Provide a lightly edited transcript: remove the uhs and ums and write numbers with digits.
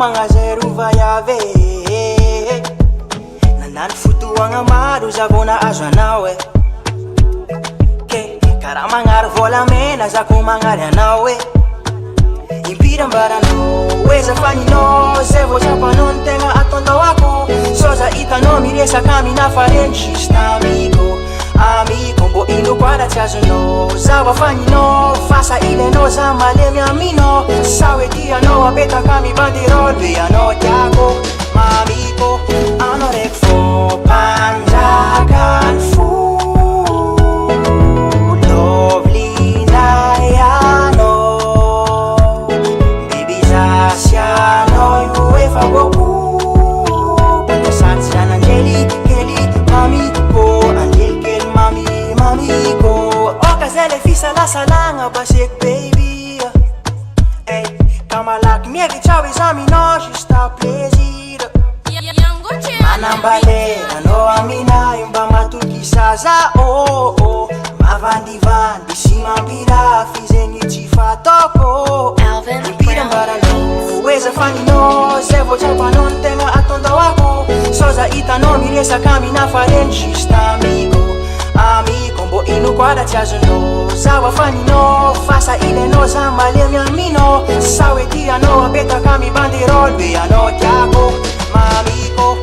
Mga zero vayave Nandany fotoagna maro zako nahazo anao e Karaha magnary volamena zako magnary anao e Impira mbaranao hoe zafaninao Zay vao trapanao ny tegna ataondao ako Soza hitanao miresaka amina fareny Juste amigo Mbo ino koa raha tsy azonao Zaho afaninao Fasa ilenao za malemy aminao Sa hoe tianao apetaka mibanderole Be anao tiako Mamiko Anao raiky fô mpanjaka ny fo Lovely nahy anao Baby zasy anao io efa voako Panosatry an'angely kely mamiko Angely kely mamiko Oka zay le fisalasalagna baseko baby Ka malaky mievitra hoe za aminao juste à plaisir Manambalera anao aminahy mba matoky saza Mavandivandy sy mampirafy zegny tsy fataoko Impira mbaranao hoe zafaninao Zay vao trapanao ny tegna ataondao ako Soza hitanao miresaka amina fareny Juste amigo Mbo ino koa raha tsy azonao Zaho afaninao Fasa ilenao za malemy aminao Sa hoe tianao apetaka mibanderole Be anao tiako Mamiko